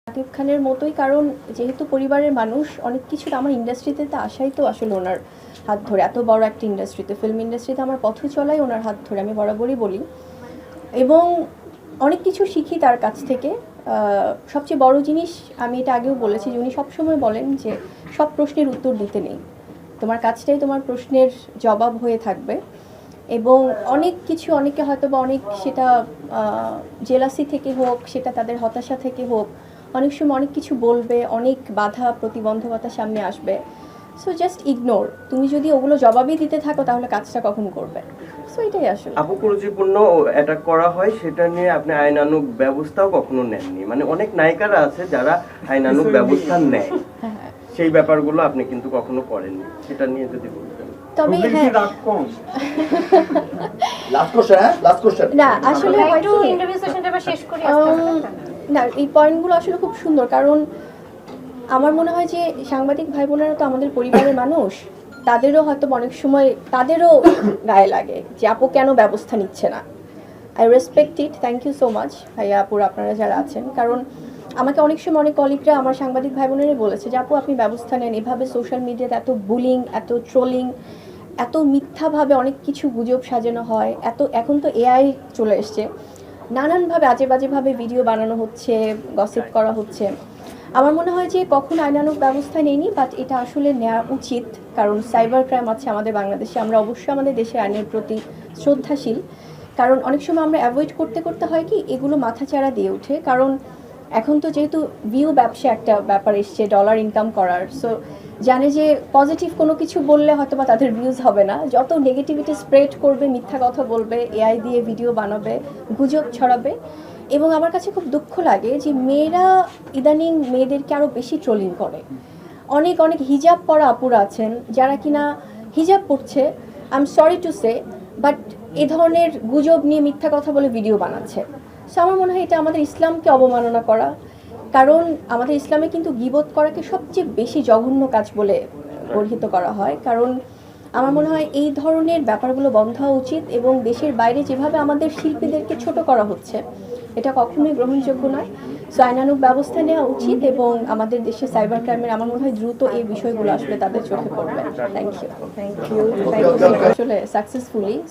শাকিব খানের মতোই, কারণ যেহেতু পরিবারের মানুষ অনেক কিছু আমার ইন্ডাস্ট্রিতে আসাই তো আসলে ওনার হাত ধরে, এত বড় একটা ইন্ডাস্ট্রিতে, ফিল্ম ইন্ডাস্ট্রিতে আমার পথ চলাই ওনার হাত ধরে, আমি বরাবরই বলি। এবং অনেক কিছু শিখি তার কাছ থেকে। সবচেয়ে বড় জিনিস, আমি এটা আগেও বলেছি, যে উনি সবসময় বলেন যে সব প্রশ্নের উত্তর দিতে নেই, তোমার কাজটাই তোমার প্রশ্নের জবাব হয়ে থাকবে। এবং অনেক কিছু, অনেকে হয়তো বা অনেক সেটা জেলাসি থেকে হোক, সেটা তাদের হতাশা থেকে হোক, অনেক সময় অনেক কিছু বলবে, অনেক বাধা প্রতিবন্ধকতা সামনে আসবে। সো জাস্ট ইগনোর, তুমি যদি ওগুলো জবাবই দিতে থাকো তাহলে কাজটা কখন করবে? সো এটাই আসলে। আপু কুরুচিপূর্ণ অ্যাটাক করা হয়, সেটা নিয়ে আপনি আইনানুগ ব্যবস্থাও কখনো নেননি, মানে অনেক নায়িকারা আছে যারা আইনানুগ ব্যবস্থা নেয়, সেই ব্যাপারগুলো আপনি কিন্তু কখনো করেননি, সেটা নিয়ে যদি বলতেন। তবে হ্যাঁ, না আসলে হয়তো না, এই পয়েন্টগুলো আসলে খুব সুন্দর, কারণ আমার মনে হয় যে সাংবাদিক ভাই বোনেরা তো আমাদের পরিবারের মানুষ, তাদেরও হয়তো অনেক সময় তাদেরও গায়ে লাগে যে আপু কেন ব্যবস্থা নিচ্ছে না। I respect it, thank you so much ভাইয়া আপুর, আপনারা যারা আছেন। কারণ আমাকে অনেক সময় অনেক কলিগরা, আমার সাংবাদিক ভাই বোনেরাই বলেছে যে আপু আপনি ব্যবস্থা নেন, এভাবে সোশ্যাল মিডিয়াতে এত বুলিং, এত ট্রোলিং, এত মিথ্যাভাবে অনেক কিছু গুজব সাজানো হয়, এত এখন তো এআই চলে এসছে, নানানভাবে আজে বাজেভাবে ভিডিও বানানো হচ্ছে, গসিপ করা হচ্ছে। আমার মনে হয় যে কখন আইনানুগ ব্যবস্থা নেয়নি, বাট এটা আসলে নেওয়া উচিত, কারণ সাইবার ক্রাইম আছে আমাদের বাংলাদেশে। আমরা অবশ্যই আমাদের দেশের আইনের প্রতি শ্রদ্ধাশীল, কারণ অনেক সময় আমরা অ্যাভয়েড করতে করতে হয় কি এগুলো মাথাচাড়া দিয়ে ওঠে। কারণ এখন তো যেহেতু ভিউ ব্যবসা একটা ব্যাপার এসছে, ডলার ইনকাম করার, সো জানে যে পজিটিভ কোনো কিছু বললে হয়তো বা তাদের ভিউজ হবে না, যত নেগেটিভিটি স্প্রেড করবে, মিথ্যা কথা বলবে, এআই দিয়ে ভিডিও বানাবে, গুজব ছড়াবে। এবং আমার কাছে খুব দুঃখ লাগে যে মেয়েরা ইদানিং মেয়েদেরকে আরও বেশি ট্রোলিং করে। অনেক অনেক হিজাব পরা আপুরা আছেন যারা কিনা হিজাব পড়ছে, I am sorry to say, but এ ধরনের গুজব নিয়ে মিথ্যা কথা বলে ভিডিও বানাচ্ছে। সো আমার মনে হয় এটা আমাদের ইসলামকে অবমাননা করা, কারণ আমাদের ইসলামে কিন্তু গীবত করাকে সবচেয়ে বেশি জঘন্য কাজ বলে গর্হিত করা হয়। কারণ আমার মনে হয় এই ধরনের ব্যাপারগুলো বন্ধ হওয়া উচিত, এবং দেশের বাইরে যেভাবে আমাদের শিল্পীদেরকে ছোট করা হচ্ছে এটা কখনোই গ্রহণযোগ্য নয়। সো আইনানুগ ব্যবস্থা নেওয়া উচিত, এবং আমাদের দেশে সাইবার ক্রাইমের আমার মনে হয় দ্রুত এই বিষয়গুলো আসলে তাদের চোখে পড়বে। থ্যাংক ইউ আসলে সাকসেসফুলি